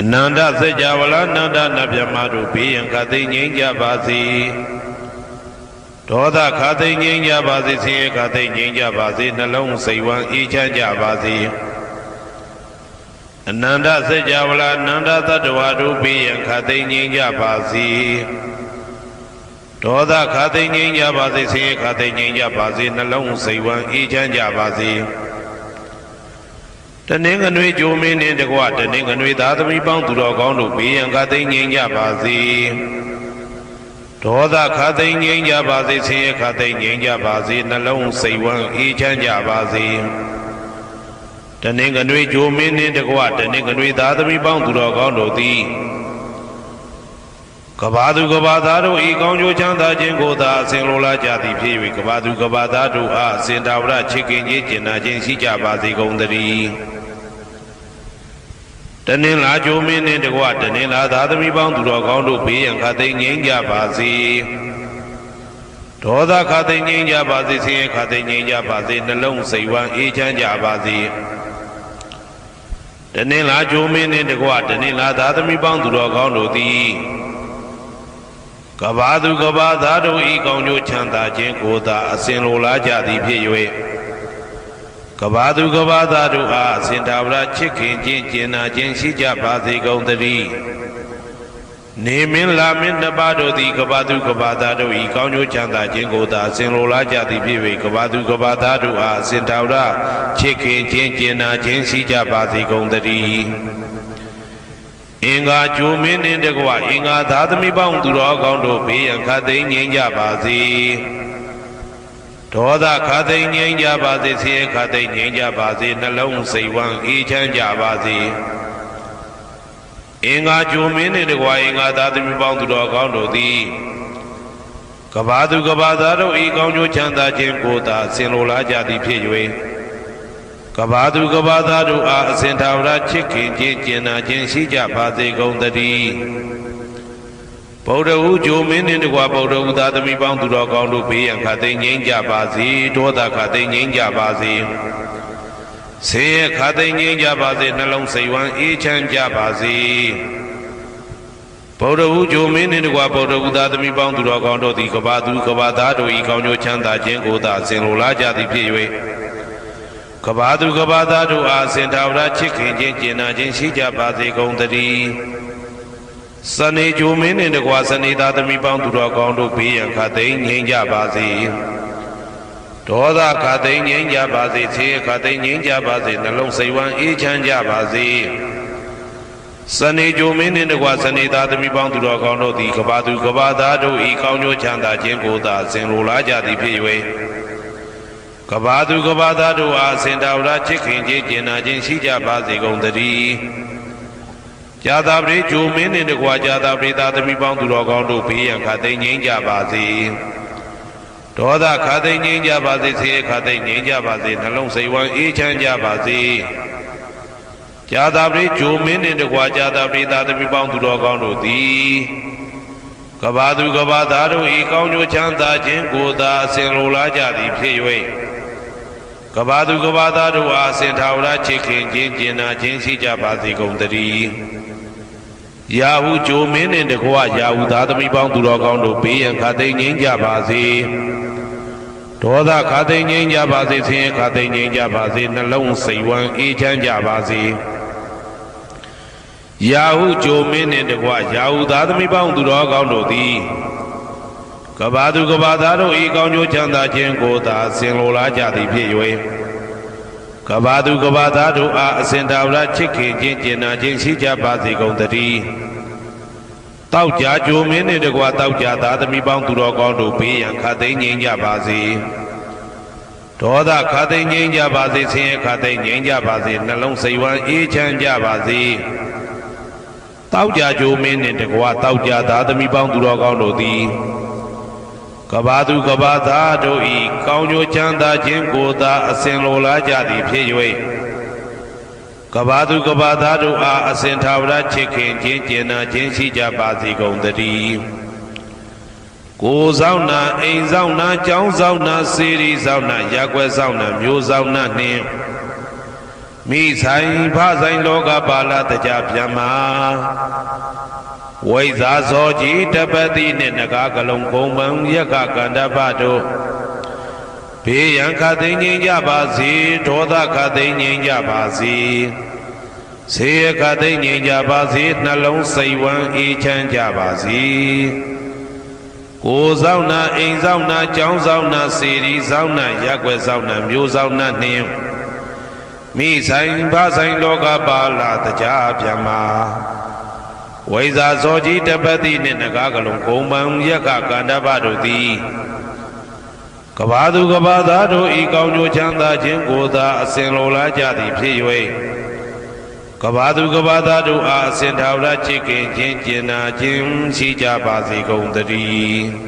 အနန္တစัจ java လာအနန္တနတ်မြတ်တို့ဘေးရန်ခတ်သိမ်းငြိမ်းကြပါစေဒေါသခတ်သိမ်းငြိမ်းကြပါစေဆင်းရဲခတ်သိမ်းငြိမ်းကြပါစေနှလုံးစိတ်ဝမ်းအေးချမ်းကြပါစေအနန္တစัจ java လာအနန္တသတ္တဝါတို့ဘေးရန်ခတ်သိမ်းငြိမ်းကြပါစေဒေါသခတ်သိမ်းငြိမ်းကြပါစေဆင်းရဲခတ်သိမ်းငြိမ်းကြပါစေနှလုံးစိတ်ဝမ်းအေးချမ်းကြပါစေတနင်္ဂနွေဂျိုမင်းနှင့်တကွတနင်္ဂနွေသားသမီးပေါင်းသူတော်ကောင်းတို့ဘေးရန်ခတ်သိမ်းငြိမ်းကြပါစေဒေါသခတ်သိမ်းငြိမ်းကြပါစေဆင်းရဲခတ်သိမ်းငြိမ်းကြပါစေနှလုံးစိတ်ဝမ်းအေးချမ်းကြပါစေတနင်္ဂနွေဂျိုမင်းနှင့်တကွတနင်္ဂနွေသားသမီးပေါင်းသူတော်ကောင်းတို့သည်ကဘာသူကဘာသားတို့ဤကောင်းကျိုးချမ်းသာခြင်းကိုသာအစဉ်လိုလားကြသည်ဖြစ်၍ကဘာသူကဘာသားတို့အားအစဉ်တာဝရချစ်ခင်ခြင်းကျင်နာခြင်းရှိကြပါစေကုန်သတည်းတနင်္လာဂျိုမင်းနှင့်တကွတနင်္လာသားသမီးပေါင်းသူတော်ကောင်းတို့ဘေးရန်ခတ်သိမ်းငြိမ်းကြပါစေဒေါသခတ်သိမ်းငြိမ်းကြပါစေဆင်းရဲခတ်သိမ်းငြိမ်းကြပါစေနှလုံးစိတ်ဝမ်းအေးချမ်းကြပါစေတနင်္လာဂျိုမင်းနှင့်တကွတနင်္လာသားသမီးပေါင်းသူတော်ကောင်းတို့သည်ကဘာသူကဘာသားတို့ဤကောင်းကျိုးချမ်းသာခြင်းကိုသာအစဉ်လိုလားကြသည်ဖြစ်၍ကဘာသူကဘာသားတို့အားအစဉ်တာဝရချစ်ခင်ခြင်းကျင်နာခြင်းရှိကြပါစေကုန်သတည်းနေမင်းလာမင်းနှစ်ပါးတို့သည်ကဘာသူကဘာသားတို့ဤကောင်းကျိုးချမ်းသာခြင်းကိုသာအစဉ်လိုလားကြသည်ဖြစ်၍ကဘာသူကဘာသားတို့အားအစဉ်တာဝရချစ်ခင်ခြင်းကျင်နာခြင်းရှိကြပါစေကုန်သတည်းအင်္ဂါဂျိုမင်းနှင့်တကွအင်္ဂါသားသမီးပေါင်းသူတော်ကောင်းတို့ဘေးရန်ခတ်သိမ်းငြိမ်းကြပါစေဒေါသခတ်သိမ်းငြိမ်းကြပါစေဆင်းရဲခတ်သိမ်းငြိမ်းကြပါစေနှလုံးစိတ်ဝမ်းအေးချမ်းကြပါစေအင်္ဂါဂျိုမင်းနှင့်တကွအင်္ဂါသားသမီးပေါင်းသူတော်ကောင်းတို့သည်ကဘာသူကဘာသားတို့ဤကောင်းကျိုးချမ်းသာခြင်းကိုသာဆင်လိုလားကြသည်ဖြစ်၍ကဘာသူကဘာသားတို့အားအစဉ်တာဝရချစ်ခင်ခြင်းကျင်နာခြင်းရှိကြပါစေကုန်သတည်းဗုဒ္ဓဟူဂျိုမင်းနှင့်တကွဗုဒ္ဓဟူသားသမီးပေါင်းသူတော်ကောင်းတို့ဘေးရန်ခတ်သိမ်းငြိမ်းကြပါစေဒေါသခတ်သိမ်းငြိမ်းကြပါစေဆင်းရဲခတ်သိမ်းငြိမ်းကြပါစေနှလုံးစိတ်ဝမ်းအေးချမ်းကြပါစေဗုဒ္ဓဟူဂျိုမင်းနှင့်တကွဗုဒ္ဓဟူသားသမီးပေါင်းသူတော်ကောင်းတို့သည်ကဘာသူကဘာသားတို့ဤကောင်းကျိုးချမ်းသာခြင်းကိုသာဆင်လိုလားကြသည်ဖြစ်၍ကဘာသူကဘာသားတို့အားစင်တာဝရချစ်ခင်ခြင်းကျင်နာခြင်းရှိကြပါစေကုန်သတည်းစနေဂျိုမင်းနှင့်တကွာစနေသားသမီးပေါင်းသူတော်ကောင်းတို့ဘေးရန်ခတ်သိမ်းငြိမ်းကြပါစေဒေါသခတ်သိမ်းငြိမ်းကြပါစေဆင်းရဲခတ်သိမ်းငြိမ်းကြပါစေနှလုံးစိတ်ဝမ်းအေးချမ်းကြပါစေစနေဂျိုမင်းနှင့်တကွာစနေသားသမီးပေါင်းသူတော်ကောင်းတို့သည်ကဘာသူကဘာသားတို့ဤကောင်းကျိုးချမ်းသာခြင်းကိုသာဆင်လိုလားကြသည်ဖြစ်၍ကဘာသူကဘာသားတို့အားစင်တာဝရချစ်ခင်ခြင်းကျင်နာခြင်းရှိကြပါစေကုန်သတည်းဂျာတာပရိဂျိုမင်းနှင့်တကွာဂျာတာပရိသားသမီးပေါင်းသူတော်ကောင်းတို့ဘေးရန်ခတ်သိမ်းငြိမ်းကြပါစေဒေါသခတ်သိမ်းငြိမ်းကြပါစေဆင်းရဲခတ်သိမ်းငြိမ်းကြပါစေနှလုံးစိတ်ဝမ်းအေးချမ်းကြပါစေဂျာတာပရိဂျိုမင်းနှင့်တကွာဂျာတာပရိသားသမီးပေါင်းသူတော်ကောင်းတို့သည်ကဘာသူကဘာသားတို့ဤကောင်းကျိုးချမ်းသာခြင်းကိုသာအစဉ်လိုလားကြသည်ဖြစ်၍ကဘာသူကဘာသားတို့အားစင်တာဝရချစ်ခင်ခြင်းကျင်နာခြင်းရှိကြပါစေကုန်သတည်းယာဟုဂျိုမင်းနှင့်တကွယာဟုသားသမီးပေါင်းသူတော်ကောင်းတို့ဘေးရန်ခတ်သိမ်းငြိမ်းကြပါစေဒေါသခတ်သိမ်းငြိမ်းကြပါစေဆင်းရဲခတ်သိမ်းငြိမ်းကြပါစေနှလုံးစိတ်ဝမ်းအေးချမ်းကြပါစေယာဟုဂျိုမင်းနှင့်တကွယာဟုသားသမီးပေါင်းသူတော်ကောင်းတို့သည်ကဘာသူကဘာသားတို့ဤကောင်းကျိုးချမ်းသာခြင်းကိုသာဆင်လိုလားကြသည်ဖြစ်၍ကဘာသူကဘာသားတို့အားအစဉ်တာဝရချစ်ခင်ခြင်းကျင်နာခြင်းရှိကြပါစေကုန်သတည်းတောက်ကြဂျိုမင်းနှင့်တကွတောက်ကြသားသမီးပေါင်းသူတော်ကောင်းတို့ဘေးရန်ခတ်သိမ်းငြိမ်းကြပါစေဒေါသခတ်သိမ်းငြိမ်းကြပါစေဆင်းရဲခတ်သိမ်းငြိမ်းကြပါစေနှလုံးစိတ်ဝမ်းအေးချမ်းကြပါစေတောက်ကြဂျိုမင်းနှင့်တကွတောက်ကြသားသမီးပေါင်းသူတော်ကောင်းတို့သည်ကဘာသူကဘာသားတို့ဤကောင်းကျိုးချမ်းသာခြင်းကိုသာအစဉ်လိုလားကြသည်ဖြစ်၍ကဘာသူကဘာသားတို့အားအစဉ်ထာဝရချစ်ခင်ခြင်းကျင်နာခြင်းရှိကြပါစေကုန်သတည်းကိုယ်ဆောင်နာအိမ်ဆောင်နာကျောင်းဆောင်နာစေရီဆောင်နာရပ်ကွက်ဆောင်နာမြို့ဆောင်နာနှင့် မိဆိုင်ဖဆိုင်လောကပါဠတကြဗျမ္မာဝိဇာဇောကြီးတပတိနှင့်နဂါကလုံးကုံပံယက္ခကန္တပတို့ဘေးရန်ခသိငြိမ်းကြပါစေဒေါသခသိငြိမ်းကြပါစေဆေယခသိငြိမ်းကြပါစေနှလုံးစိတ်ဝမ်းအေးချမ်းကြပါစေကိုယ်ဆောင်နာအိမ်ဆောင်နာကျောင်းဆောင်နာစေရီဆောင်နာရက်ွယ်ဆောင်နာမျိုးဆောင်နာနှင်းမိဆိုင်ဖဆိုင်လောကပါဠတကြဗျမ္မာဝိဇာဇောကြီးတပတိနှင့်နဂါကလုံးဂုံပံယက္ခကန္တပတို့သည်ကဘာသူကဘာသားတို့ဤကောင်းကျိုးချမ်းသာခြင်းကိုသာအစဉ်လိုလားကြသည်ဖြစ်၍ကဘာသူကဘာသားတို့အားအစဉ်ထာဝရချစ်ခင်ခြင်းကျင်နာခြင်းရှိကြပါစေကုန်သတည်း